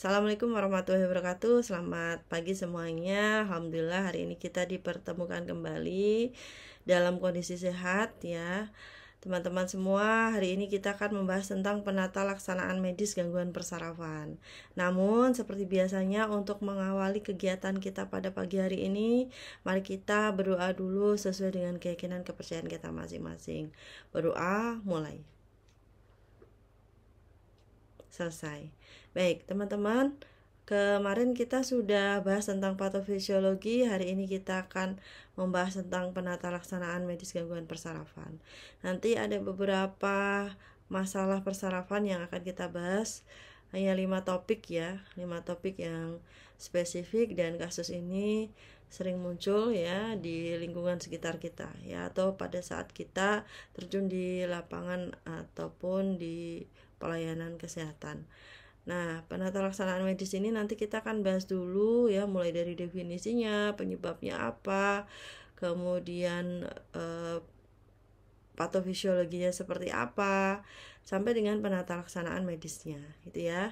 Assalamualaikum warahmatullahi wabarakatuh. Selamat pagi semuanya. Alhamdulillah hari ini kita dipertemukan kembali dalam kondisi sehat ya. Teman-teman semua, hari ini kita akan membahas tentang penata laksanaan medis gangguan persarafan. Namun seperti biasanya untuk mengawali kegiatan kita pada pagi hari ini, mari kita berdoa dulu sesuai dengan keyakinan kepercayaan kita masing-masing. Berdoa mulai. Selesai. Baik, teman-teman, kemarin kita sudah bahas tentang patofisiologi. Hari ini kita akan membahas tentang penata laksanaan medis gangguan persarafan. Nanti ada beberapa masalah persarafan yang akan kita bahas. Hanya 5 topik ya, 5 topik yang spesifik, dan kasus ini sering muncul ya di lingkungan sekitar kita ya, atau pada saat kita terjun di lapangan ataupun di pelayanan kesehatan. Nah, penata laksanaan medis ini nanti kita akan bahas dulu ya, mulai dari definisinya, penyebabnya apa, kemudian patofisiologinya seperti apa, sampai dengan penata laksanaan medisnya gitu ya.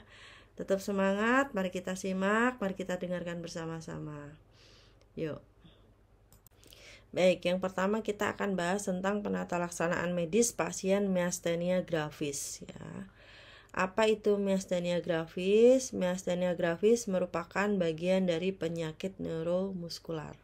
Tetap semangat, mari kita simak, mari kita dengarkan bersama-sama. Yuk. Baik, yang pertama kita akan bahas tentang penata laksanaan medis pasien miastenia gravis ya. Apa itu miastenia gravis? Miastenia gravis merupakan bagian dari penyakit neuromuskular.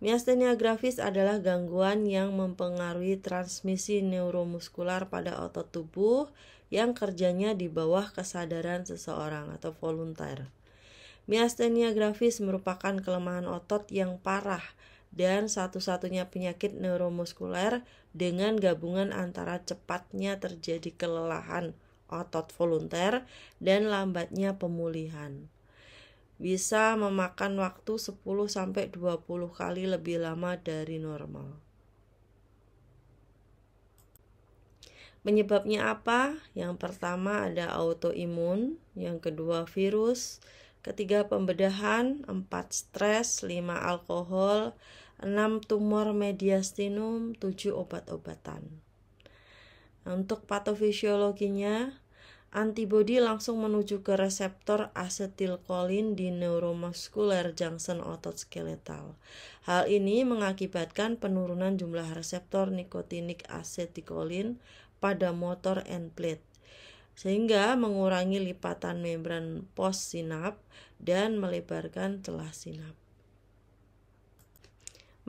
Miastenia gravis adalah gangguan yang mempengaruhi transmisi neuromuskular pada otot tubuh yang kerjanya di bawah kesadaran seseorang atau volunteer. Miastenia gravis merupakan kelemahan otot yang parah dan satu-satunya penyakit neuromuskuler dengan gabungan antara cepatnya terjadi kelelahan otot volunteer dan lambatnya pemulihan. Bisa memakan waktu 10-20 kali lebih lama dari normal. Penyebabnya apa? Yang pertama ada autoimun, yang kedua virus, ketiga pembedahan, 4 stres, 5 alkohol, 6 tumor mediastinum, 7 obat-obatan. Untuk patofisiologinya, antibodi langsung menuju ke reseptor asetilkolin di neuromuscular junction otot skeletal. Hal ini mengakibatkan penurunan jumlah reseptor nikotinik asetilkolin pada motor end plate, sehingga mengurangi lipatan membran postsinap dan melebarkan celah sinap.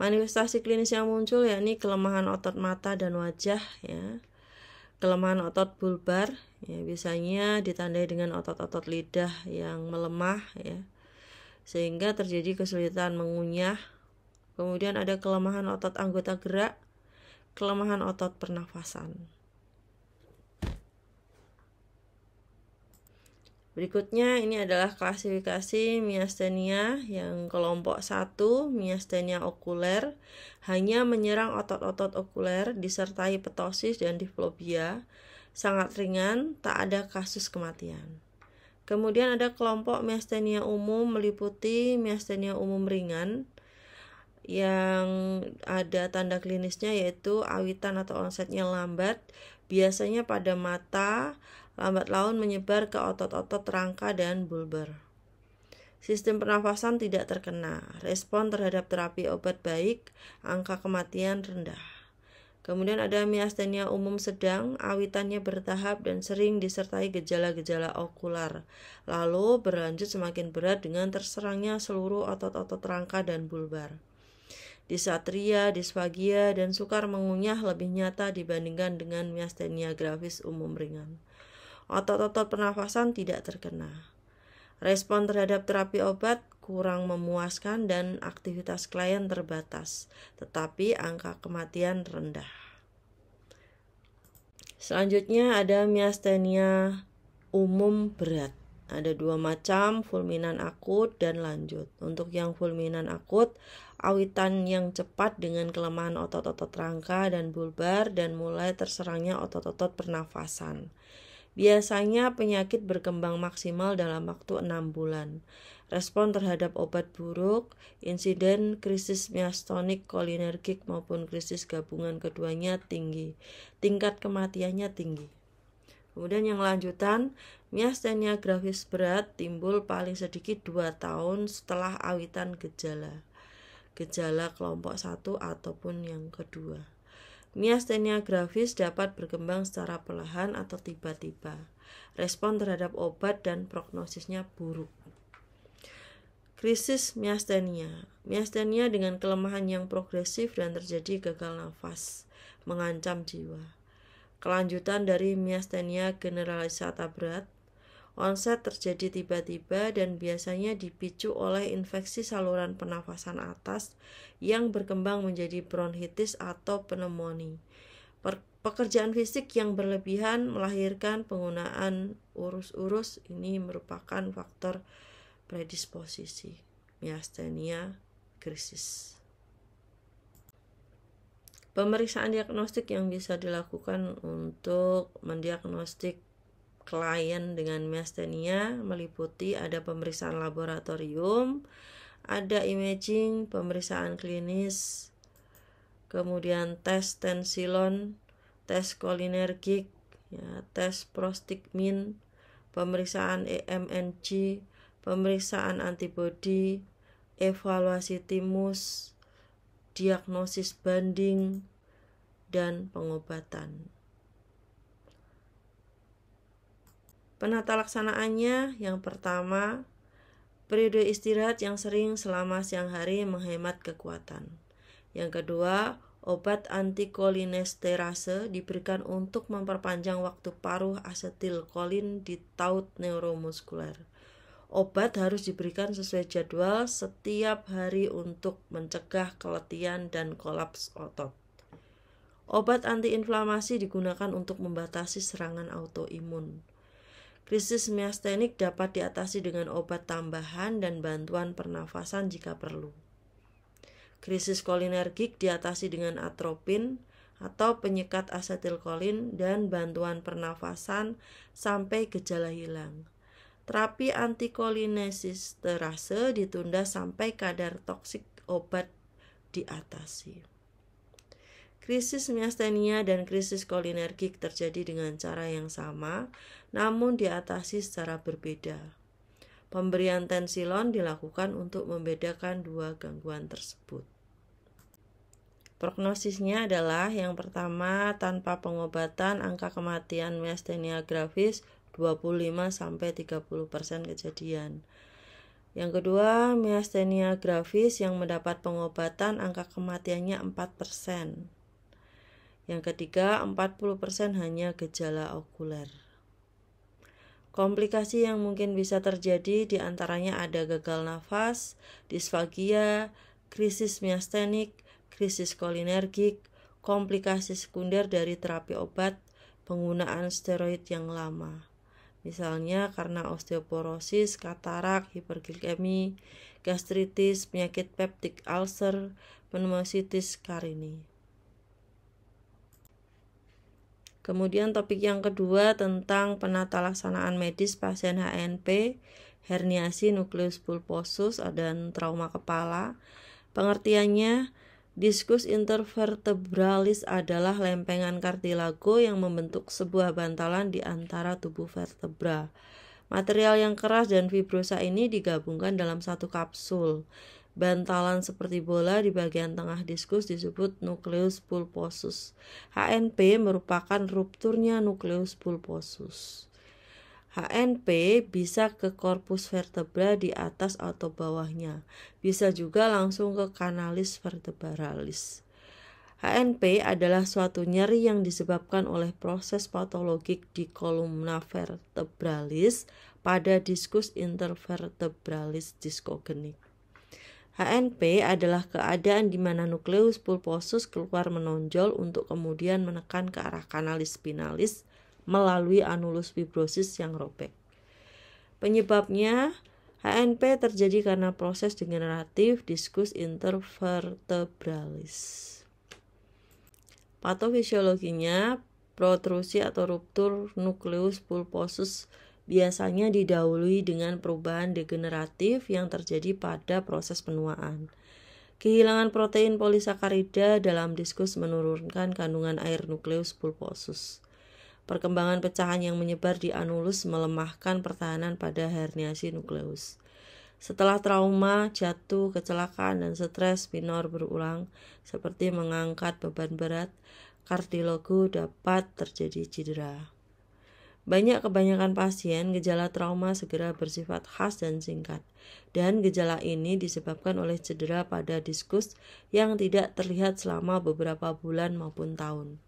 Manifestasi klinis yang muncul yakni kelemahan otot mata dan wajah ya. Kelemahan otot bulbar ya, biasanya ditandai dengan otot-otot lidah yang melemah ya, sehingga terjadi kesulitan mengunyah. Kemudian ada kelemahan otot anggota gerak, kelemahan otot pernafasan. Berikutnya ini adalah klasifikasi miastenia yang kelompok 1, miastenia okuler, hanya menyerang otot-otot okuler disertai ptosis dan diplopia, sangat ringan, tak ada kasus kematian. Kemudian ada kelompok miastenia umum meliputi miastenia umum ringan yang ada tanda klinisnya yaitu awitan atau onsetnya lambat, biasanya pada mata, lambat laun menyebar ke otot-otot rangka dan bulbar. Sistem pernafasan tidak terkena, respon terhadap terapi obat baik, angka kematian rendah. Kemudian ada miastenia umum sedang, awitannya bertahap dan sering disertai gejala-gejala okular, lalu berlanjut semakin berat dengan terserangnya seluruh otot-otot rangka dan bulbar. Disatria, disfagia, dan sukar mengunyah lebih nyata dibandingkan dengan miastenia gravis umum ringan. Otot-otot pernafasan tidak terkena. Respon terhadap terapi obat kurang memuaskan dan aktivitas klien terbatas, tetapi angka kematian rendah. Selanjutnya ada miastenia umum berat. Ada 2 macam, fulminan akut dan lanjut. Untuk yang fulminan akut, awitan yang cepat dengan kelemahan otot-otot rangka dan bulbar dan mulai terserangnya otot-otot pernafasan. Biasanya penyakit berkembang maksimal dalam waktu 6 bulan. Respon terhadap obat buruk, insiden krisis miastonik kolinergik maupun krisis gabungan keduanya tinggi. Tingkat kematiannya tinggi. Kemudian yang lanjutan, Miastenia gravis berat timbul paling sedikit 2 tahun setelah awitan gejala kelompok 1 ataupun yang kedua. Miastenia gravis dapat berkembang secara perlahan atau tiba-tiba. Respon terhadap obat dan prognosisnya buruk. Krisis miastenia. Miastenia dengan kelemahan yang progresif dan terjadi gagal nafas, mengancam jiwa. Kelanjutan dari miastenia generalisata berat. Onset terjadi tiba-tiba dan biasanya dipicu oleh infeksi saluran pernafasan atas yang berkembang menjadi bronkitis atau pneumonia. Pekerjaan fisik yang berlebihan melahirkan penggunaan urus-urus ini merupakan faktor predisposisi miastenia krisis. Pemeriksaan diagnostik yang bisa dilakukan untuk mendiagnostik klien dengan miastenia meliputi ada pemeriksaan laboratorium, ada imaging, pemeriksaan klinis, kemudian tes tensilon, tes kolinergik, tes prostigmin, pemeriksaan EMNG, pemeriksaan antibodi, evaluasi timus, diagnosis banding, dan pengobatan. Penata laksanaannya, yang pertama, periode istirahat yang sering selama siang hari menghemat kekuatan. Yang kedua, obat antikolinesterase diberikan untuk memperpanjang waktu paruh asetilkolin di taut neuromuskuler. Obat harus diberikan sesuai jadwal setiap hari untuk mencegah keletihan dan kolaps otot. Obat antiinflamasi digunakan untuk membatasi serangan autoimun. Krisis miastenik dapat diatasi dengan obat tambahan dan bantuan pernafasan jika perlu. Krisis kolinergik diatasi dengan atropin atau penyekat asetilkolin dan bantuan pernafasan sampai gejala hilang. Terapi antikolinesterase ditunda sampai kadar toksik obat diatasi. Krisis miastenia dan krisis kolinergik terjadi dengan cara yang sama, namun diatasi secara berbeda. Pemberian tensilon dilakukan untuk membedakan dua gangguan tersebut. Prognosisnya adalah yang pertama, tanpa pengobatan angka kematian miastenia gravis 25-30% kejadian. Yang kedua, miastenia gravis yang mendapat pengobatan angka kematiannya 4%. Yang ketiga, 40% hanya gejala okuler. Komplikasi yang mungkin bisa terjadi diantaranya ada gagal nafas, disfagia, krisis miastenik, krisis kolinergik, komplikasi sekunder dari terapi obat, penggunaan steroid yang lama. Misalnya karena osteoporosis, katarak, hiperglikemi, gastritis, penyakit peptic ulcer, pneumositis carini. Kemudian topik yang kedua tentang penata laksanaan medis pasien HNP, herniasi nukleus pulposus dan trauma kepala. Pengertiannya, diskus intervertebralis adalah lempengan kartilago yang membentuk sebuah bantalan di antara tubuh vertebra. Material yang keras dan fibrosa ini digabungkan dalam satu kapsul. Bantalan seperti bola di bagian tengah diskus disebut nukleus pulposus. HNP merupakan rupturnya nukleus pulposus. HNP bisa ke korpus vertebra di atas atau bawahnya. Bisa juga langsung ke kanalis vertebralis. HNP adalah suatu nyeri yang disebabkan oleh proses patologik di kolumna vertebralis pada diskus intervertebralis diskogenik. HNP adalah keadaan di mana nukleus pulposus keluar menonjol untuk kemudian menekan ke arah kanalis spinalis melalui anulus fibrosis yang robek. Penyebabnya, HNP terjadi karena proses degeneratif diskus intervertebralis. Patofisiologinya, protrusi atau ruptur nukleus pulposus biasanya didahului dengan perubahan degeneratif yang terjadi pada proses penuaan. Kehilangan protein polisakarida dalam diskus menurunkan kandungan air nukleus pulposus. Perkembangan pecahan yang menyebar di anulus melemahkan pertahanan pada herniasi nukleus. Setelah trauma, jatuh, kecelakaan, dan stres minor berulang, seperti mengangkat beban berat, kardiologi dapat terjadi cedera. Kebanyakan pasien, gejala trauma segera bersifat khas dan singkat, dan gejala ini disebabkan oleh cedera pada diskus yang tidak terlihat selama beberapa bulan maupun tahun.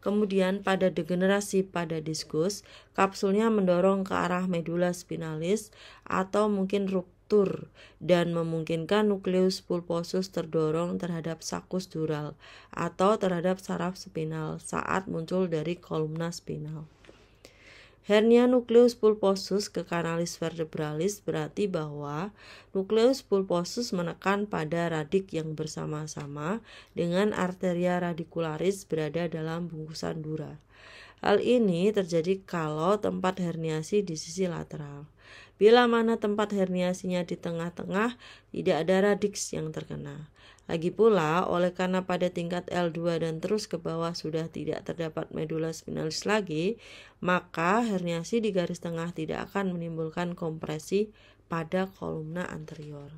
Kemudian pada degenerasi pada diskus, kapsulnya mendorong ke arah medula spinalis atau mungkin ruptur dan memungkinkan nukleus pulposus terdorong terhadap sakus dural atau terhadap saraf spinal saat muncul dari kolumna spinal. Hernia nukleus pulposus ke kanalis vertebralis berarti bahwa nukleus pulposus menekan pada radik yang bersama-sama dengan arteria radicularis berada dalam bungkusan dura. Hal ini terjadi kalau tempat herniasi di sisi lateral. Bila mana tempat herniasinya di tengah-tengah, tidak ada radiks yang terkena. Lagi pula, oleh karena pada tingkat L2 dan terus ke bawah sudah tidak terdapat medula spinalis lagi, maka herniasi di garis tengah tidak akan menimbulkan kompresi pada kolumna anterior.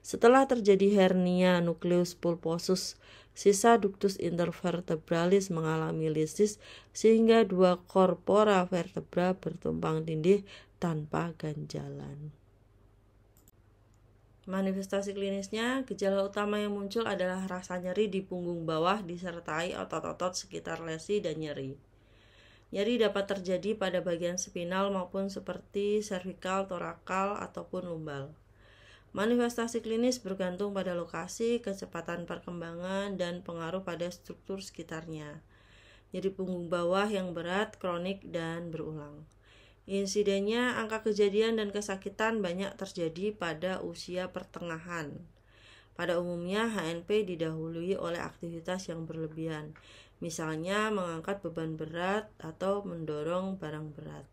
Setelah terjadi hernia nukleus pulposus, sisa ductus intervertebralis mengalami lisis sehingga dua korpora vertebra bertumpang tindih tanpa ganjalan. Manifestasi klinisnya, gejala utama yang muncul adalah rasa nyeri di punggung bawah disertai otot-otot sekitar lesi dan nyeri. Nyeri dapat terjadi pada bagian spinal maupun seperti servikal, torakal, ataupun lumbal. Manifestasi klinis bergantung pada lokasi, kecepatan perkembangan, dan pengaruh pada struktur sekitarnya. Nyeri punggung bawah yang berat, kronik, dan berulang. Insidennya, angka kejadian dan kesakitan banyak terjadi pada usia pertengahan. Pada umumnya, HNP didahului oleh aktivitas yang berlebihan, misalnya mengangkat beban berat atau mendorong barang berat.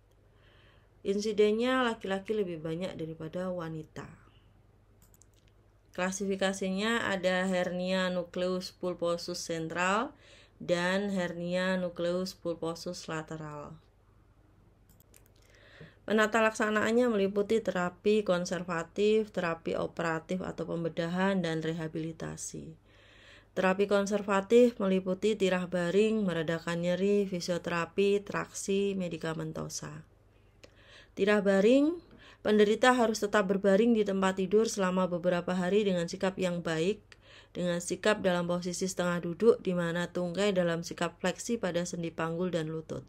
Insidennya laki-laki lebih banyak daripada wanita. Klasifikasinya ada hernia nukleus pulposus sentral dan hernia nukleus pulposus lateral. Penata laksanaannya meliputi terapi konservatif, terapi operatif atau pembedahan, dan rehabilitasi. Terapi konservatif meliputi tirah baring, meredakan nyeri, fisioterapi, traksi, medikamentosa. Tirah baring, penderita harus tetap berbaring di tempat tidur selama beberapa hari dengan sikap yang baik, dengan sikap dalam posisi setengah duduk di mana tungkai dalam sikap fleksi pada sendi panggul dan lutut.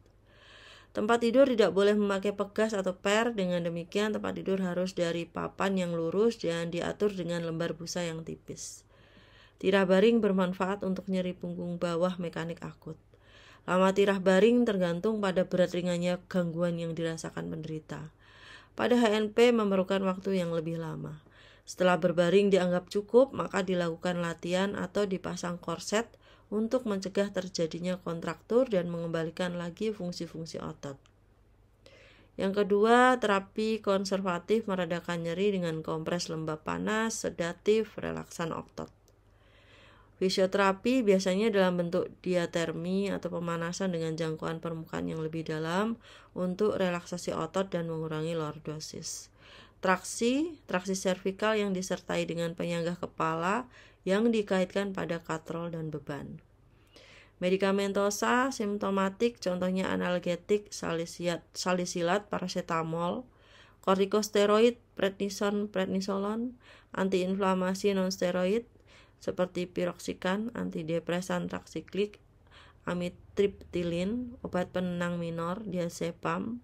Tempat tidur tidak boleh memakai pegas atau per, dengan demikian tempat tidur harus dari papan yang lurus dan diatur dengan lembar busa yang tipis. Tirah baring bermanfaat untuk nyeri punggung bawah mekanik akut. Lama tirah baring tergantung pada berat ringannya gangguan yang dirasakan penderita. Pada HNP memerlukan waktu yang lebih lama. Setelah berbaring dianggap cukup, maka dilakukan latihan atau dipasang korset untuk mencegah terjadinya kontraktur dan mengembalikan lagi fungsi-fungsi otot. Yang kedua, terapi konservatif meredakan nyeri dengan kompres lembab panas, sedatif, relaksan otot. Fisioterapi biasanya dalam bentuk diatermi atau pemanasan dengan jangkauan permukaan yang lebih dalam untuk relaksasi otot dan mengurangi lordosis. Traksi servikal yang disertai dengan penyanggah kepala yang dikaitkan pada katrol dan beban. Medikamentosa simptomatik, contohnya analgetik, salisilat, paracetamol, kortikosteroid, prednisolon, antiinflamasi non-steroid seperti piroksikan, antidepresan traksiklik, amitriptilin, obat penenang minor, diazepam,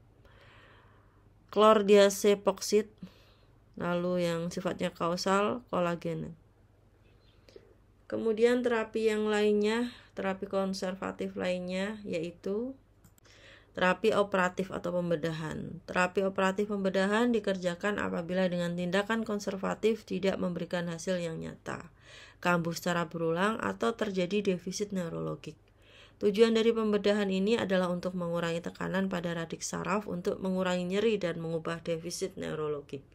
klordiazepoksid, lalu yang sifatnya kausal, kolagen. Kemudian terapi yang lainnya, terapi konservatif lainnya yaitu terapi operatif atau pembedahan. Terapi operatif pembedahan dikerjakan apabila dengan tindakan konservatif tidak memberikan hasil yang nyata, kambuh secara berulang, atau terjadi defisit neurologik. Tujuan dari pembedahan ini adalah untuk mengurangi tekanan pada radik saraf untuk mengurangi nyeri dan mengubah defisit neurologik.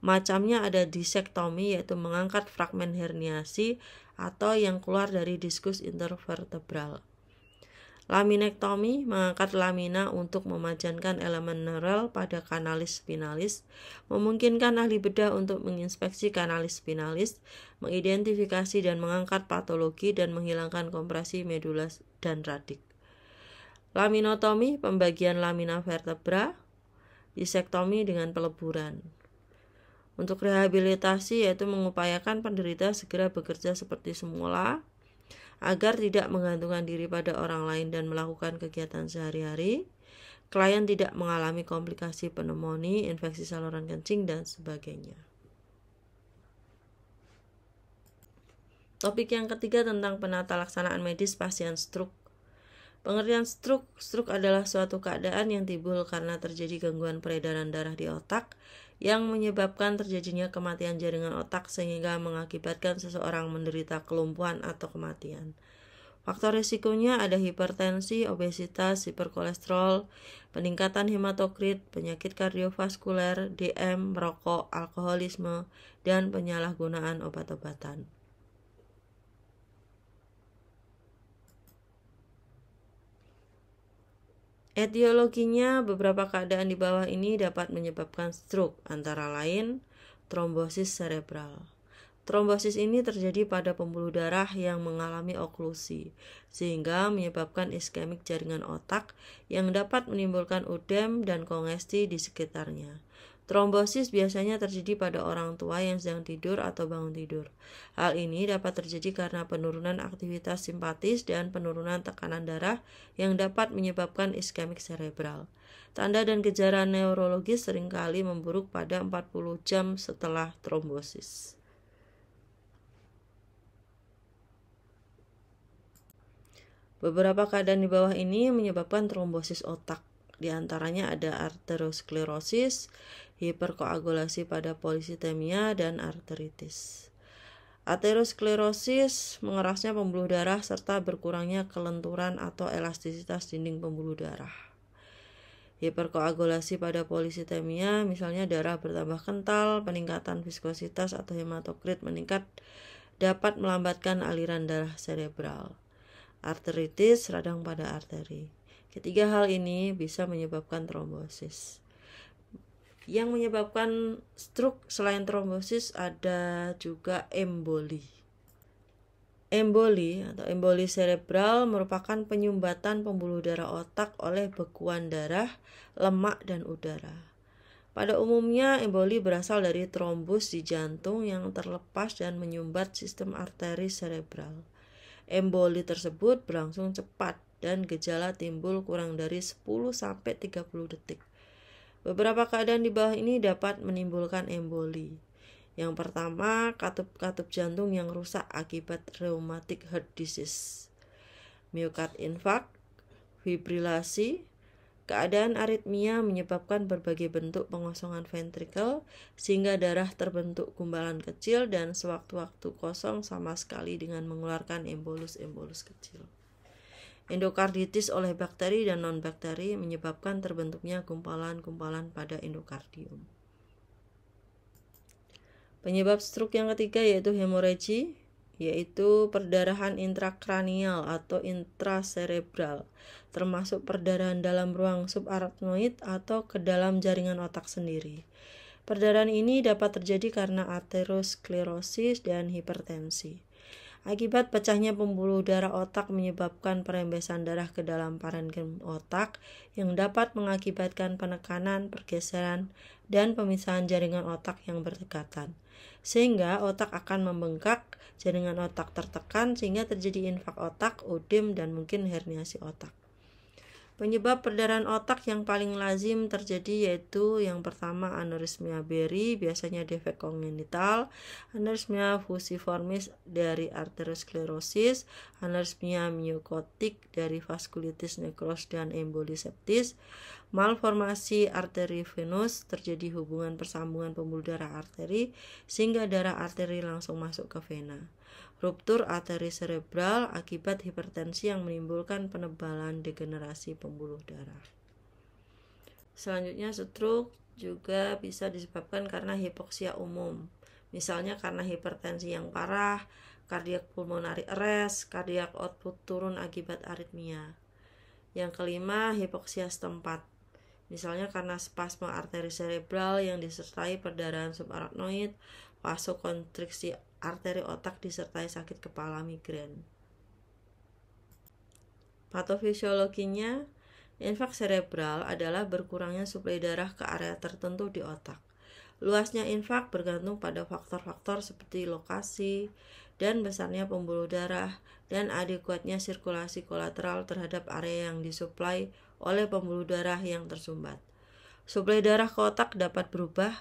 Macamnya ada disektomi, yaitu mengangkat fragmen herniasi atau yang keluar dari diskus intervertebral. Laminektomi mengangkat lamina untuk memajankan elemen neural pada kanalis spinalis, memungkinkan ahli bedah untuk menginspeksi kanalis spinalis, mengidentifikasi dan mengangkat patologi dan menghilangkan kompresi medula dan radik. Laminotomi, pembagian lamina vertebra, disektomi dengan peleburan. Untuk rehabilitasi yaitu mengupayakan penderita segera bekerja seperti semula, agar tidak menggantungkan diri pada orang lain dan melakukan kegiatan sehari-hari. Klien tidak mengalami komplikasi pneumonia, infeksi saluran kencing, dan sebagainya. Topik yang ketiga tentang penata laksanaan medis pasien stroke. Pengertian stroke adalah suatu keadaan yang timbul karena terjadi gangguan peredaran darah di otak yang menyebabkan terjadinya kematian jaringan otak sehingga mengakibatkan seseorang menderita kelumpuhan atau kematian. Faktor risikonya ada hipertensi, obesitas, hiperkolesterol, peningkatan hematokrit, penyakit kardiovaskuler, DM, merokok, alkoholisme, dan penyalahgunaan obat-obatan. Etiologinya, beberapa keadaan di bawah ini dapat menyebabkan stroke, antara lain trombosis cerebral. Trombosis ini terjadi pada pembuluh darah yang mengalami oklusi, sehingga menyebabkan iskemik jaringan otak yang dapat menimbulkan ødem dan kongesti di sekitarnya. Trombosis biasanya terjadi pada orang tua yang sedang tidur atau bangun tidur. Hal ini dapat terjadi karena penurunan aktivitas simpatis dan penurunan tekanan darah yang dapat menyebabkan iskemik cerebral. Tanda dan gejala neurologis seringkali memburuk pada 40 jam setelah trombosis. Beberapa keadaan di bawah ini menyebabkan trombosis otak. Di antaranya ada arteriosklerosis, hiperkoagulasi pada polisitemia, dan arteritis. Arteriosklerosis mengerasnya pembuluh darah serta berkurangnya kelenturan atau elastisitas dinding pembuluh darah. Hiperkoagulasi pada polisitemia, misalnya darah bertambah kental, peningkatan viskositas atau hematokrit meningkat, dapat melambatkan aliran darah cerebral. Arteritis, radang pada arteri. Ketiga hal ini bisa menyebabkan trombosis. Yang menyebabkan stroke selain trombosis ada juga emboli. Emboli atau emboli cerebral merupakan penyumbatan pembuluh darah otak oleh bekuan darah, lemak, dan udara. Pada umumnya emboli berasal dari trombus di jantung yang terlepas dan menyumbat sistem arteri cerebral. Emboli tersebut berlangsung cepat dan gejala timbul kurang dari 10-30 detik. Beberapa keadaan di bawah ini dapat menimbulkan emboli. Yang pertama, katup-katup jantung yang rusak akibat rheumatic heart disease, myocard infarct, fibrilasi. Keadaan aritmia menyebabkan berbagai bentuk pengosongan ventrikel sehingga darah terbentuk gumpalan kecil dan sewaktu-waktu kosong sama sekali dengan mengeluarkan embolus-embolus kecil. Endokarditis oleh bakteri dan non-bakteri menyebabkan terbentuknya gumpalan-gumpalan pada endokardium. Penyebab stroke yang ketiga yaitu hemoragi, yaitu perdarahan intrakranial atau intracerebral, termasuk perdarahan dalam ruang subarachnoid atau ke dalam jaringan otak sendiri. Perdarahan ini dapat terjadi karena aterosklerosis dan hipertensi. Akibat pecahnya pembuluh darah otak menyebabkan perembesan darah ke dalam parenkim otak yang dapat mengakibatkan penekanan, pergeseran, dan pemisahan jaringan otak yang berdekatan. Sehingga otak akan membengkak, jaringan otak tertekan sehingga terjadi infak otak, ødem, dan mungkin herniasi otak. Penyebab perdarahan otak yang paling lazim terjadi yaitu yang pertama aneurisma Berry, biasanya defek kongenital, aneurisma fusiformis dari arteriosklerosis, aneurisma miokotik dari vaskulitis nekros dan emboli septis, malformasi arteri venus, terjadi hubungan persambungan pembuluh darah arteri sehingga darah arteri langsung masuk ke vena. Ruptur arteri cerebral akibat hipertensi yang menimbulkan penebalan degenerasi pembuluh darah. Selanjutnya stroke juga bisa disebabkan karena hipoksia umum. Misalnya karena hipertensi yang parah, kardiak pulmonari arrest, kardiak output turun akibat aritmia. Yang kelima, hipoksia setempat. Misalnya karena spasme arteri cerebral yang disertai perdarahan subarachnoid, vasokonstriksi arteri otak disertai sakit kepala migrain. Patofisiologinya, infak cerebral adalah berkurangnya suplai darah ke area tertentu di otak. Luasnya infak bergantung pada faktor-faktor seperti lokasi dan besarnya pembuluh darah dan adekuatnya sirkulasi kolateral terhadap area yang disuplai oleh pembuluh darah yang tersumbat. Suplai darah ke otak dapat berubah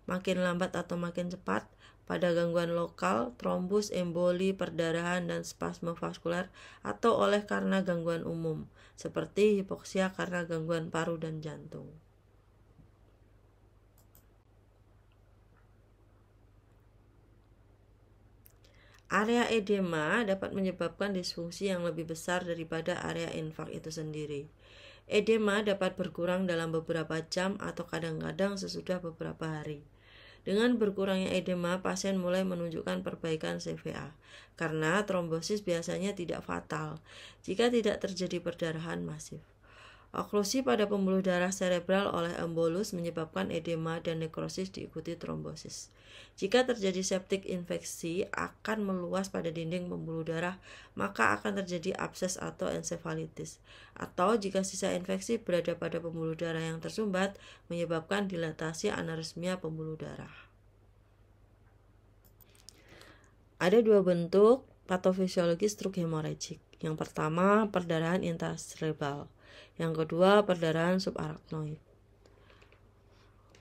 makin lambat atau makin cepat pada gangguan lokal, trombus, emboli, perdarahan, dan spasme vaskular, atau oleh karena gangguan umum, seperti hipoksia karena gangguan paru dan jantung. Area edema dapat menyebabkan disfungsi yang lebih besar daripada area infak itu sendiri. Edema dapat berkurang dalam beberapa jam atau kadang-kadang sesudah beberapa hari. Dengan berkurangnya edema, pasien mulai menunjukkan perbaikan CVA, karena trombosis biasanya tidak fatal jika tidak terjadi perdarahan masif. Oklusi pada pembuluh darah cerebral oleh embolus menyebabkan edema dan nekrosis diikuti trombosis. Jika terjadi septic infeksi akan meluas pada dinding pembuluh darah, maka akan terjadi abses atau ensefalitis. Atau jika sisa infeksi berada pada pembuluh darah yang tersumbat, menyebabkan dilatasi aneurysmia pembuluh darah. Ada dua bentuk patofisiologi stroke hemorrhagic. Yang pertama, perdarahan intracerebral. Yang kedua, perdarahan subarachnoid.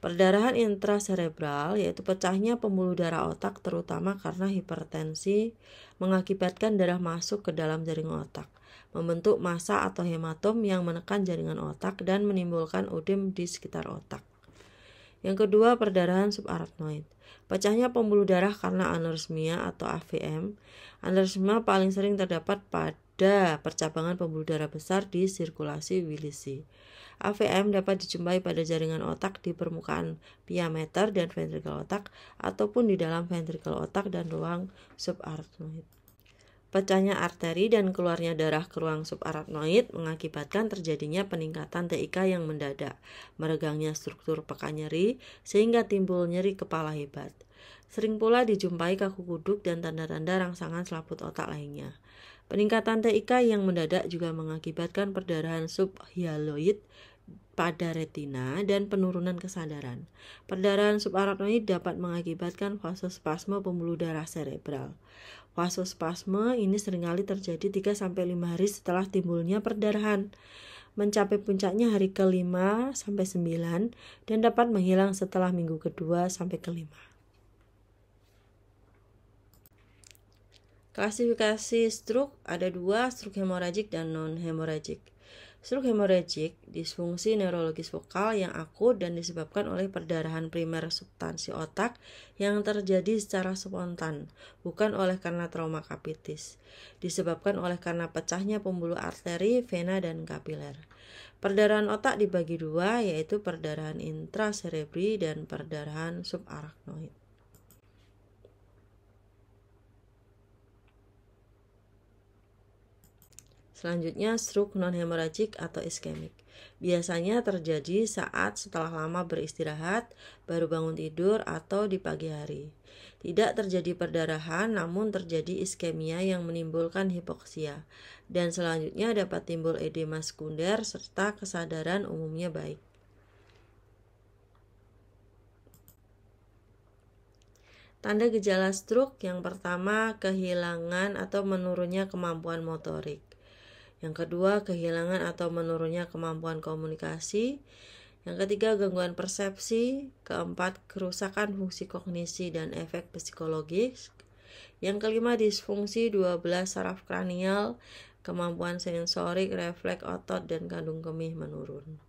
Perdarahan intracerebral yaitu pecahnya pembuluh darah otak terutama karena hipertensi mengakibatkan darah masuk ke dalam jaringan otak, membentuk massa atau hematom yang menekan jaringan otak dan menimbulkan ödem di sekitar otak. Yang kedua, perdarahan subarachnoid. Pecahnya pembuluh darah karena aneurysmia atau AVM. Aneurysma paling sering terdapat pada percabangan pembuluh darah besar di sirkulasi Willis. AVM dapat dijumpai pada jaringan otak di permukaan pia mater dan ventrikel otak ataupun di dalam ventrikel otak dan ruang subarachnoid. Pecahnya arteri dan keluarnya darah ke ruang subarachnoid mengakibatkan terjadinya peningkatan TIK yang mendadak, meregangnya struktur peka nyeri sehingga timbul nyeri kepala hebat. Sering pula dijumpai kaku kuduk dan tanda-tanda rangsangan selaput otak lainnya. Peningkatan TIK yang mendadak juga mengakibatkan perdarahan subhyaloid pada retina dan penurunan kesadaran. Perdarahan subarachnoid dapat mengakibatkan vasospasme pembuluh darah cerebral. Vasospasme ini seringkali terjadi 3-5 hari setelah timbulnya perdarahan, mencapai puncaknya hari ke-5 sampai 9 dan dapat menghilang setelah minggu ke-2 sampai ke-5. Klasifikasi stroke ada 2, stroke hemorrhagic dan non-hemorrhagic. Stroke hemorrhagic, disfungsi neurologis vokal yang akut dan disebabkan oleh perdarahan primer substansi otak yang terjadi secara spontan, bukan oleh karena trauma kapitis. Disebabkan oleh karena pecahnya pembuluh arteri, vena, dan kapiler. Perdarahan otak dibagi 2, yaitu perdarahan intracerebri dan perdarahan subarachnoid. Selanjutnya, stroke non-hemorrhagic atau iskemik. Biasanya terjadi saat setelah lama beristirahat, baru bangun tidur, atau di pagi hari. Tidak terjadi perdarahan, namun terjadi iskemia yang menimbulkan hipoksia. Dan selanjutnya dapat timbul edema sekunder serta kesadaran umumnya baik. Tanda gejala stroke yang pertama, kehilangan atau menurunnya kemampuan motorik. Yang kedua, kehilangan atau menurunnya kemampuan komunikasi. Yang ketiga, gangguan persepsi. Keempat, kerusakan fungsi kognisi dan efek psikologis. Yang kelima, disfungsi 12 saraf kranial, kemampuan sensorik, refleks otot, dan kandung kemih menurun.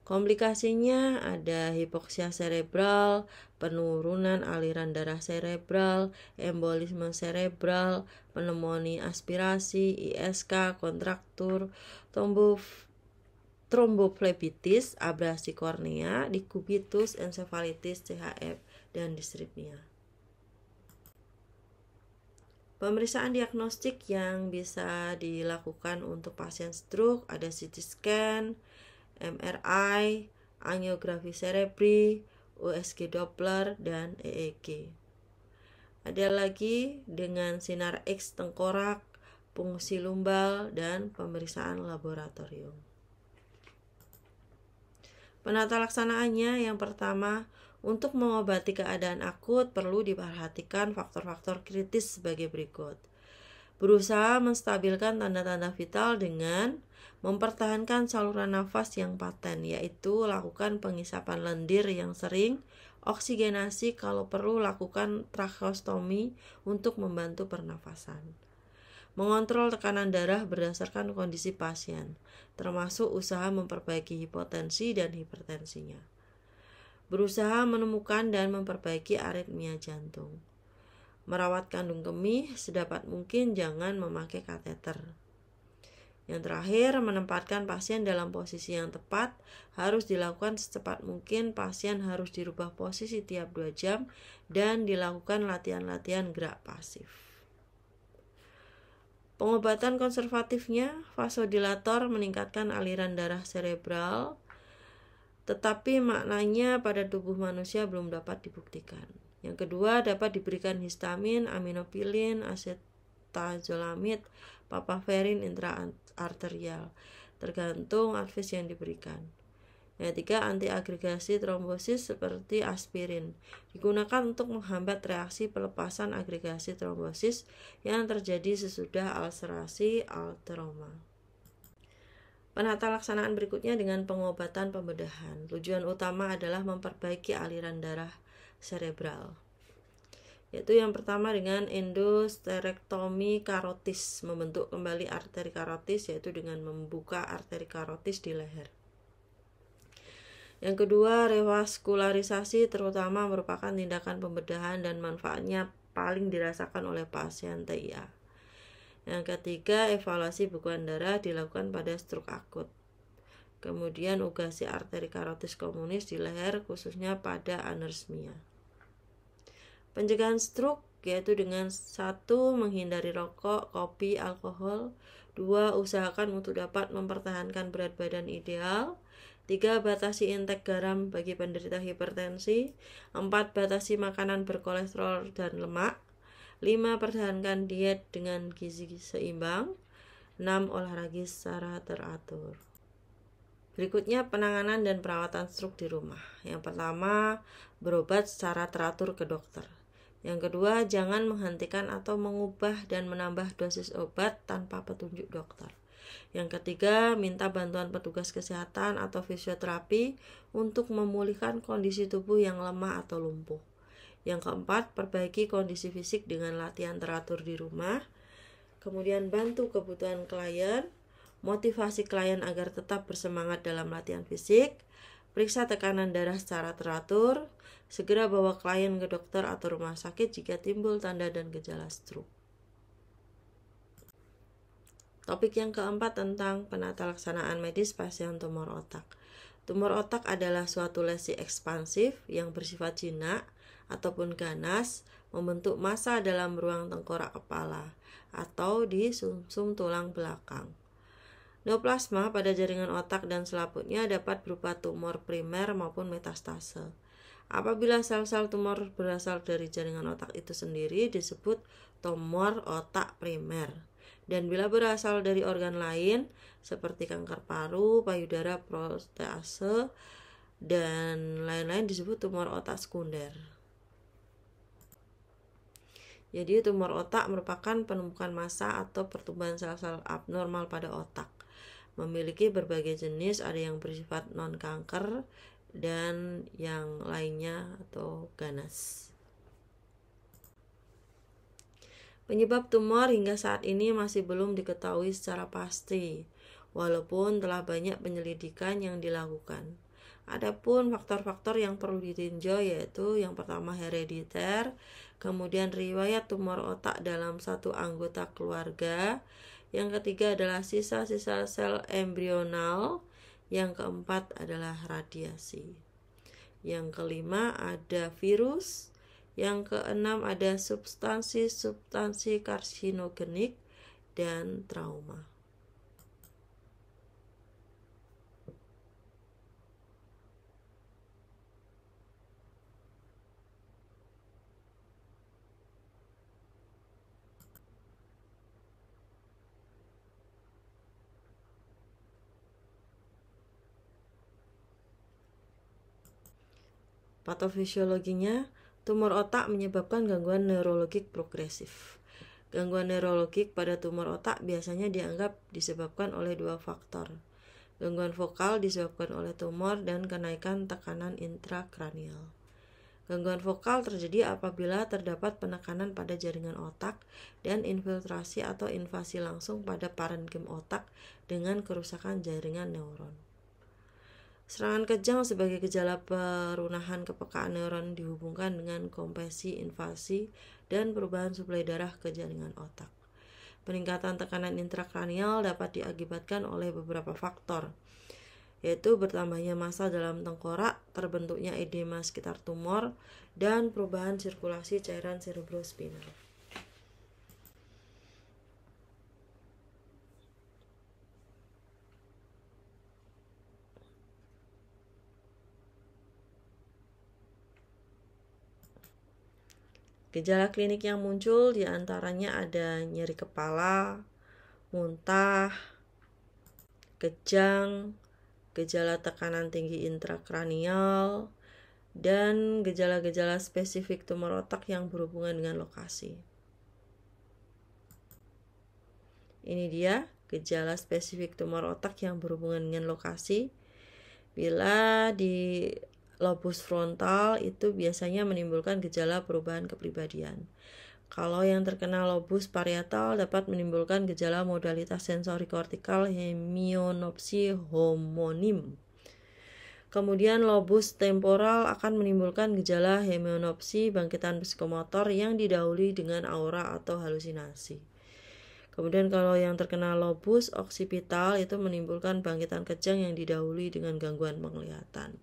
Komplikasinya ada hipoksia cerebral, penurunan aliran darah cerebral, embolisme cerebral, pneumonia aspirasi, ISK, kontraktur, tromboflebitis, abrasi kornea, dekubitus, ensefalitis, CHF, dan disritmia. Pemeriksaan diagnostik yang bisa dilakukan untuk pasien stroke ada CT scan, MRI, angiografi cerebri, USG Doppler, dan EEG. Ada lagi dengan sinar X tengkorak, fungsi lumbal, dan pemeriksaan laboratorium. Penata laksanaannya yang pertama, untuk mengobati keadaan akut perlu diperhatikan faktor-faktor kritis sebagai berikut. Berusaha menstabilkan tanda-tanda vital dengan mempertahankan saluran nafas yang paten, yaitu lakukan pengisapan lendir yang sering, oksigenasi, kalau perlu lakukan tracheostomi untuk membantu pernafasan. Mengontrol tekanan darah berdasarkan kondisi pasien, termasuk usaha memperbaiki hipotensi dan hipertensinya. Berusaha menemukan dan memperbaiki aritmia jantung. Merawat kandung kemih, sedapat mungkin jangan memakai kateter. Yang terakhir, menempatkan pasien dalam posisi yang tepat harus dilakukan secepat mungkin. Pasien harus dirubah posisi tiap 2 jam dan dilakukan latihan-latihan gerak pasif. Pengobatan konservatifnya, vasodilator meningkatkan aliran darah serebral, tetapi maknanya pada tubuh manusia belum dapat dibuktikan. Yang kedua, dapat diberikan histamin, aminopilin, acetazolamid, papaverin intraarterial, tergantung advis yang diberikan. Yang ketiga, antiagregasi trombosis seperti aspirin digunakan untuk menghambat reaksi pelepasan agregasi trombosis yang terjadi sesudah ulcerasi alteroma. Penata laksanaan berikutnya dengan pengobatan pembedahan. Tujuan utama adalah memperbaiki aliran darah serebral. Yaitu yang pertama dengan endosterektomi karotis, membentuk kembali arteri karotis, yaitu dengan membuka arteri karotis di leher. Yang kedua, revaskularisasi terutama merupakan tindakan pembedahan dan manfaatnya paling dirasakan oleh pasien TIA. Yang ketiga, evaluasi bekuan darah dilakukan pada stroke akut. Kemudian ugasi arteri karotis komunis di leher khususnya pada anosmia. Pencegahan stroke yaitu dengan 1. Menghindari rokok, kopi, alkohol. 2. Usahakan untuk dapat mempertahankan berat badan ideal. 3. Batasi intake garam bagi penderita hipertensi. 4. Batasi makanan berkolesterol dan lemak. 5. Pertahankan diet dengan gizi seimbang. 6. Olahraga secara teratur. Berikutnya penanganan dan perawatan stroke di rumah. Yang pertama, berobat secara teratur ke dokter. Yang kedua, jangan menghentikan atau mengubah dan menambah dosis obat tanpa petunjuk dokter. Yang ketiga, minta bantuan petugas kesehatan atau fisioterapi untuk memulihkan kondisi tubuh yang lemah atau lumpuh. Yang keempat, perbaiki kondisi fisik dengan latihan teratur di rumah. Kemudian bantu kebutuhan klien, motivasi klien agar tetap bersemangat dalam latihan fisik, periksa tekanan darah secara teratur, segera bawa klien ke dokter atau rumah sakit jika timbul tanda dan gejala stroke. Topik yang keempat tentang penata laksanaan medis pasien tumor otak. Tumor otak adalah suatu lesi ekspansif yang bersifat jinak ataupun ganas, membentuk massa dalam ruang tengkorak kepala atau di sumsum tulang belakang. Neoplasma pada jaringan otak dan selaputnya dapat berupa tumor primer maupun metastase. Apabila sel-sel tumor berasal dari jaringan otak itu sendiri disebut tumor otak primer. Dan bila berasal dari organ lain seperti kanker paru, payudara, prostase, dan lain-lain disebut tumor otak sekunder. Jadi tumor otak merupakan penumpukan massa atau pertumbuhan sel-sel abnormal pada otak. Memiliki berbagai jenis, ada yang bersifat non-kanker dan yang lainnya atau ganas. Penyebab tumor hingga saat ini masih belum diketahui secara pasti, walaupun telah banyak penyelidikan yang dilakukan. Adapun faktor-faktor yang perlu ditinjau yaitu yang pertama herediter, kemudian riwayat tumor otak dalam satu anggota keluarga, yang ketiga adalah sisa-sisa sel embrional, yang keempat adalah radiasi. Yang kelima ada virus, Yang keenam ada substansi karsinogenik dan trauma. Patofisiologinya, tumor otak menyebabkan gangguan neurologik progresif. Gangguan neurologik pada tumor otak biasanya dianggap disebabkan oleh dua faktor. Gangguan vokal disebabkan oleh tumor dan kenaikan tekanan intrakranial. Gangguan vokal terjadi apabila terdapat penekanan pada jaringan otak dan infiltrasi atau invasi langsung pada parenkim otak dengan kerusakan jaringan neuron. Serangan kejang sebagai gejala perunahan kepekaan neuron dihubungkan dengan kompresi, invasi, dan perubahan suplai darah ke jaringan otak. Peningkatan tekanan intrakranial dapat diakibatkan oleh beberapa faktor, yaitu bertambahnya massa dalam tengkorak, terbentuknya edema sekitar tumor, dan perubahan sirkulasi cairan cerebrospinal. Gejala klinik yang muncul diantaranya ada nyeri kepala, muntah, kejang, gejala tekanan tinggi intrakranial, dan gejala-gejala spesifik tumor otak yang berhubungan dengan lokasi. Ini dia gejala spesifik tumor otak yang berhubungan dengan lokasi. Bila di lobus frontal itu biasanya menimbulkan gejala perubahan kepribadian. Kalau yang terkena lobus parietal dapat menimbulkan gejala modalitas sensori kortikal hemionopsi homonim. Kemudian lobus temporal akan menimbulkan gejala hemionopsi bangkitan psikomotor yang didahului dengan aura atau halusinasi. Kemudian kalau yang terkena lobus oksipital itu menimbulkan bangkitan kejang yang didahului dengan gangguan penglihatan.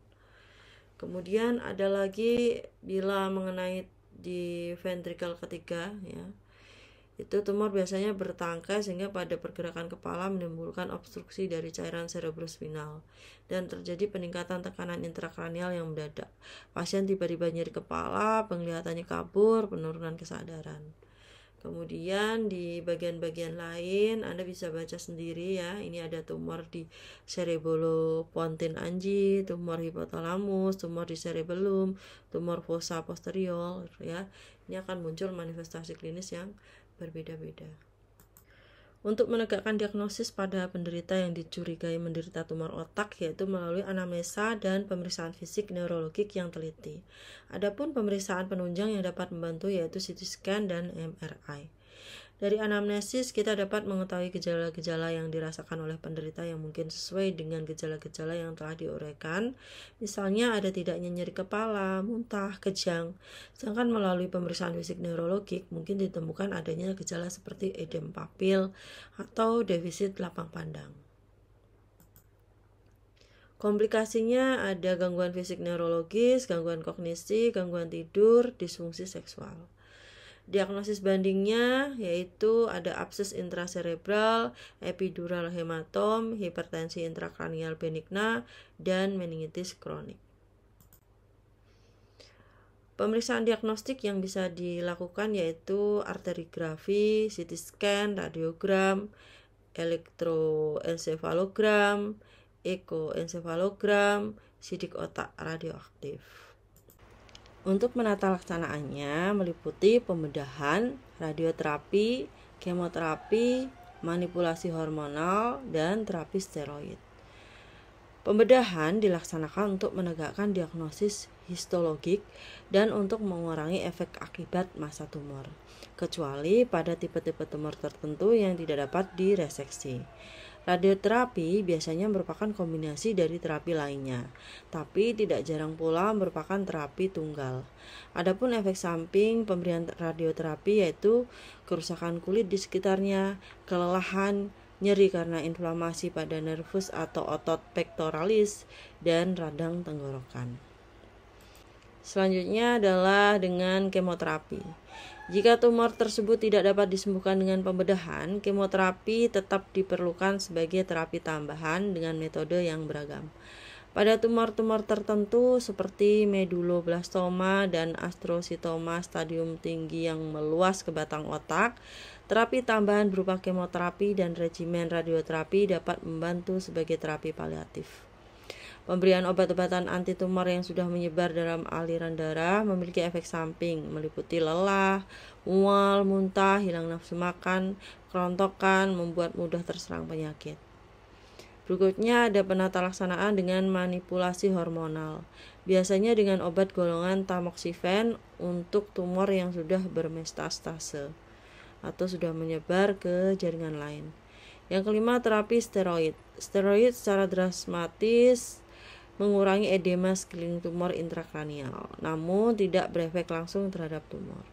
Kemudian ada lagi bila mengenai di ventrikel ketiga, ya, itu tumor biasanya bertangkai sehingga pada pergerakan kepala menimbulkan obstruksi dari cairan cerebrospinal dan terjadi peningkatan tekanan intrakranial yang mendadak. Pasien tiba-tiba nyeri kepala, penglihatannya kabur, penurunan kesadaran. Kemudian di bagian-bagian lain Anda bisa baca sendiri ya. Ini ada tumor di cerebellopontine anji, tumor hipotalamus, tumor di cerebellum, tumor fossa posterior ya. Ini akan muncul manifestasi klinis yang berbeda-beda. Untuk menegakkan diagnosis pada penderita yang dicurigai menderita tumor otak yaitu melalui anamnesa dan pemeriksaan fisik neurologik yang teliti. Adapun pemeriksaan penunjang yang dapat membantu yaitu CT scan dan MRI. Dari anamnesis kita dapat mengetahui gejala-gejala yang dirasakan oleh penderita yang mungkin sesuai dengan gejala-gejala yang telah diuraikan. Misalnya ada tidaknya nyeri kepala, muntah, kejang. Sedangkan melalui pemeriksaan fisik neurologik mungkin ditemukan adanya gejala seperti edem papil atau defisit lapang pandang. Komplikasinya ada gangguan fisik neurologis, gangguan kognisi, gangguan tidur, disfungsi seksual. Diagnosis bandingnya yaitu ada abses intracerebral, epidural hematom, hipertensi intrakranial benigna, dan meningitis kronik. Pemeriksaan diagnostik yang bisa dilakukan yaitu arterigrafi, CT scan, radiogram, elektroensefalogram, ekoensefalogram, sidik otak radioaktif. Untuk menata laksanaannya meliputi pembedahan, radioterapi, kemoterapi, manipulasi hormonal, dan terapi steroid. Pembedahan dilaksanakan untuk menegakkan diagnosis histologik dan untuk mengurangi efek akibat massa tumor, kecuali pada tipe-tipe tumor tertentu yang tidak dapat direseksi. Radioterapi biasanya merupakan kombinasi dari terapi lainnya, tapi tidak jarang pula merupakan terapi tunggal. Adapun efek samping pemberian radioterapi yaitu kerusakan kulit di sekitarnya, kelelahan, nyeri karena inflamasi pada nervus atau otot pectoralis, dan radang tenggorokan. Selanjutnya adalah dengan kemoterapi. Jika tumor tersebut tidak dapat disembuhkan dengan pembedahan, kemoterapi tetap diperlukan sebagai terapi tambahan dengan metode yang beragam. Pada tumor-tumor tertentu seperti meduloblastoma dan astrositoma stadium tinggi yang meluas ke batang otak, terapi tambahan berupa kemoterapi dan regimen radioterapi dapat membantu sebagai terapi paliatif. Pemberian obat-obatan anti tumor yang sudah menyebar dalam aliran darah memiliki efek samping, meliputi lelah, mual, muntah, hilang nafsu makan, kerontokan, membuat mudah terserang penyakit. Berikutnya ada penata laksanaan dengan manipulasi hormonal, biasanya dengan obat golongan tamoxifen untuk tumor yang sudah bermetastase atau sudah menyebar ke jaringan lain. Yang kelima, terapi steroid. Steroid secara drastis mengurangi edema sekeliling tumor intrakranial, namun tidak berefek langsung terhadap tumor.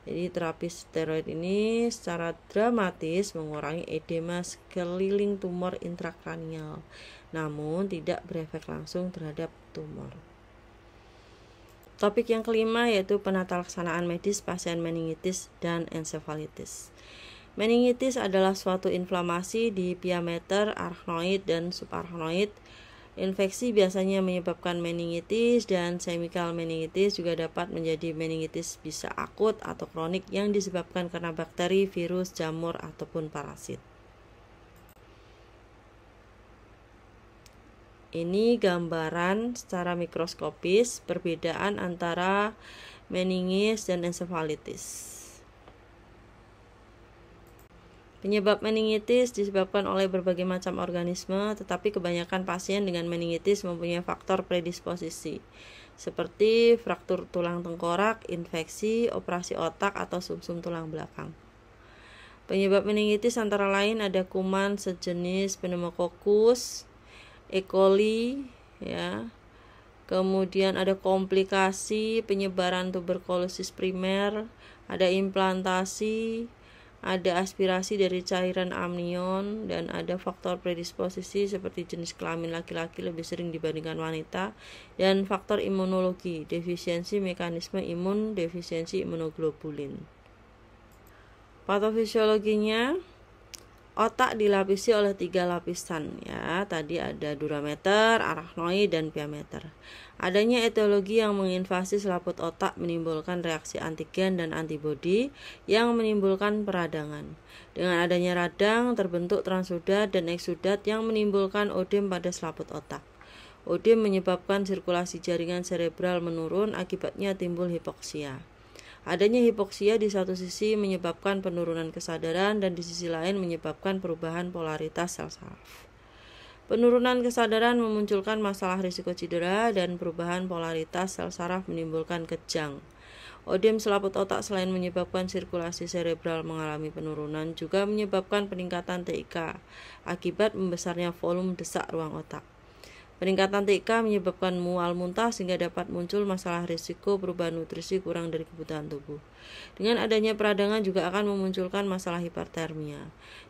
Jadi terapi steroid ini secara dramatis mengurangi edema sekeliling tumor intrakranial, namun tidak berefek langsung terhadap tumor. Topik yang kelima yaitu penata laksanaan medis pasien meningitis dan ensefalitis. Meningitis adalah suatu inflamasi di piameter arachnoid dan subarachnoid. Infeksi biasanya menyebabkan meningitis dan semikal meningitis juga dapat menjadi meningitis bisa akut atau kronik yang disebabkan karena bakteri, virus, jamur, ataupun parasit. Ini gambaran secara mikroskopis perbedaan antara meningis dan ensefalitis. Penyebab meningitis disebabkan oleh berbagai macam organisme, tetapi kebanyakan pasien dengan meningitis mempunyai faktor predisposisi, seperti fraktur tulang tengkorak, infeksi, operasi otak, atau sumsum tulang belakang. Penyebab meningitis antara lain ada kuman sejenis pneumococcus, E. coli, ya. Kemudian ada komplikasi penyebaran tuberkulosis primer, ada implantasi, ada aspirasi dari cairan amnion, dan ada faktor predisposisi seperti jenis kelamin laki-laki lebih sering dibandingkan wanita, dan faktor imunologi, defisiensi mekanisme imun, defisiensi imunoglobulin. Patofisiologinya, otak dilapisi oleh 3 lapisan, ya. Tadi ada durameter, arachnoid, dan piameter. Adanya etiologi yang menginvasi selaput otak menimbulkan reaksi antigen dan antibodi yang menimbulkan peradangan. Dengan adanya radang terbentuk transudat dan eksudat yang menimbulkan odem pada selaput otak. Odem menyebabkan sirkulasi jaringan serebral menurun, akibatnya timbul hipoksia. Adanya hipoksia di satu sisi menyebabkan penurunan kesadaran dan di sisi lain menyebabkan perubahan polaritas sel saraf. Penurunan kesadaran memunculkan masalah risiko cedera dan perubahan polaritas sel saraf menimbulkan kejang. Odem selaput otak selain menyebabkan sirkulasi serebral mengalami penurunan juga menyebabkan peningkatan TIK akibat membesarnya volume desak ruang otak. Peningkatan TIK menyebabkan mual muntah sehingga dapat muncul masalah risiko perubahan nutrisi kurang dari kebutuhan tubuh. Dengan adanya peradangan juga akan memunculkan masalah hipertermia.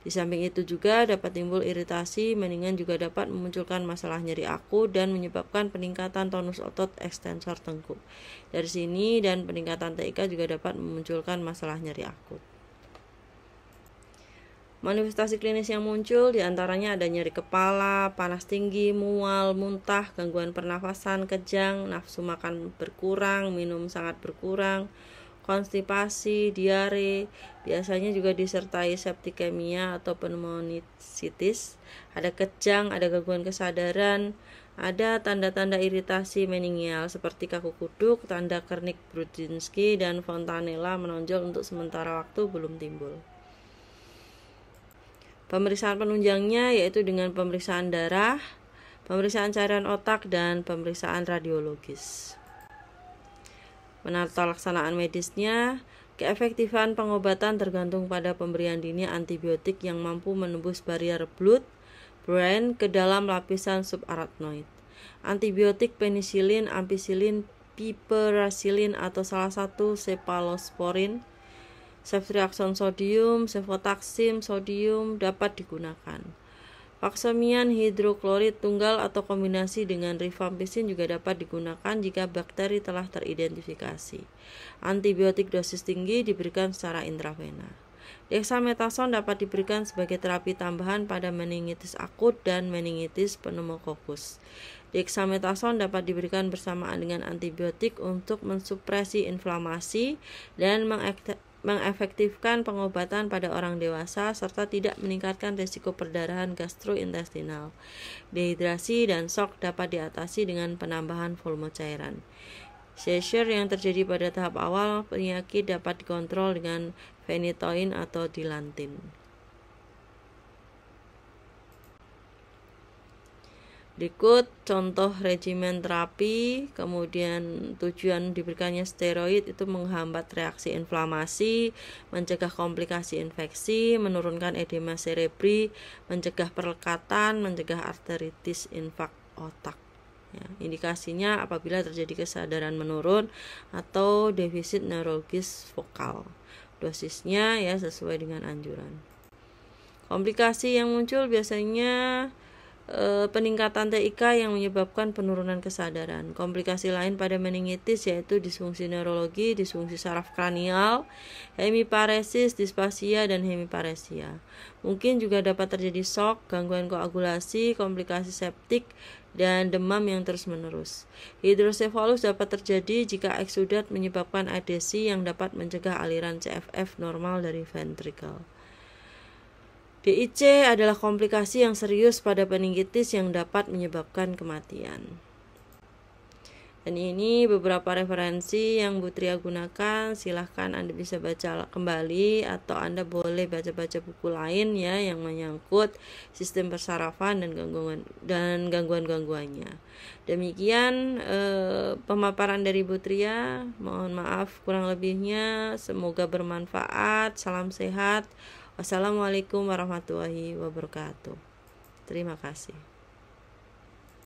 Di samping itu juga dapat timbul iritasi, mendingan juga dapat memunculkan masalah nyeri akut dan menyebabkan peningkatan tonus otot ekstensor tengkuk. Dari sini dan peningkatan TIK juga dapat memunculkan masalah nyeri akut. Manifestasi klinis yang muncul diantaranya ada nyeri kepala, panas tinggi, mual, muntah, gangguan pernafasan, kejang, nafsu makan berkurang, minum sangat berkurang, konstipasi, diare, biasanya juga disertai septikemia atau pneumonitis, ada kejang, ada gangguan kesadaran, ada tanda-tanda iritasi meningial seperti kaku kuduk, tanda Kernik-Brudzinski dan Fontanella menonjol untuk sementara waktu belum timbul. Pemeriksaan penunjangnya yaitu dengan pemeriksaan darah, pemeriksaan cairan otak, dan pemeriksaan radiologis. Penata laksanaan medisnya, keefektifan pengobatan tergantung pada pemberian dini antibiotik yang mampu menembus barier blood-brain ke dalam lapisan subarachnoid. Antibiotik penisilin, ampicillin, piperacillin atau salah satu cephalosporin, ceftriaxone sodium, cefotaxime sodium dapat digunakan. Paksemian hidroklorid tunggal atau kombinasi dengan rifampicin juga dapat digunakan jika bakteri telah teridentifikasi. Antibiotik dosis tinggi diberikan secara intravena. Dexamethasone dapat diberikan sebagai terapi tambahan pada meningitis akut dan meningitis pneumokokus. Dexamethasone dapat diberikan bersamaan dengan antibiotik untuk mensupresi inflamasi dan mengefektifkan pengobatan pada orang dewasa serta tidak meningkatkan risiko perdarahan gastrointestinal. Dehidrasi dan shock dapat diatasi dengan penambahan volume cairan. Seizure yang terjadi pada tahap awal penyakit dapat dikontrol dengan phenytoin atau dilantin. Berikut contoh regimen terapi. Kemudian tujuan diberikannya steroid itu menghambat reaksi inflamasi, mencegah komplikasi infeksi, menurunkan edema cerebri, mencegah perlekatan, mencegah arteritis infark otak. Ya, indikasinya apabila terjadi kesadaran menurun atau defisit neurologis vokal. Dosisnya ya sesuai dengan anjuran. Komplikasi yang muncul biasanya peningkatan TIK yang menyebabkan penurunan kesadaran. Komplikasi lain pada meningitis yaitu disfungsi neurologi, disfungsi saraf kranial, hemiparesis, dispasia, dan hemiparesia. Mungkin juga dapat terjadi shock, gangguan koagulasi, komplikasi septik, dan demam yang terus-menerus. Hidrosefalus dapat terjadi jika eksudat menyebabkan adesi yang dapat mencegah aliran CFF normal dari ventrikel. DIC adalah komplikasi yang serius pada meningitis yang dapat menyebabkan kematian. Dan ini beberapa referensi yang Bu Tria gunakan. Silahkan Anda bisa baca kembali atau Anda boleh baca-baca buku lain ya yang menyangkut sistem persarafan dan gangguan-gangguannya. Demikian pemaparan dari Bu Tria. Mohon maaf kurang lebihnya. Semoga bermanfaat. Salam sehat. Wassalamualaikum warahmatullahi wabarakatuh. Terima kasih.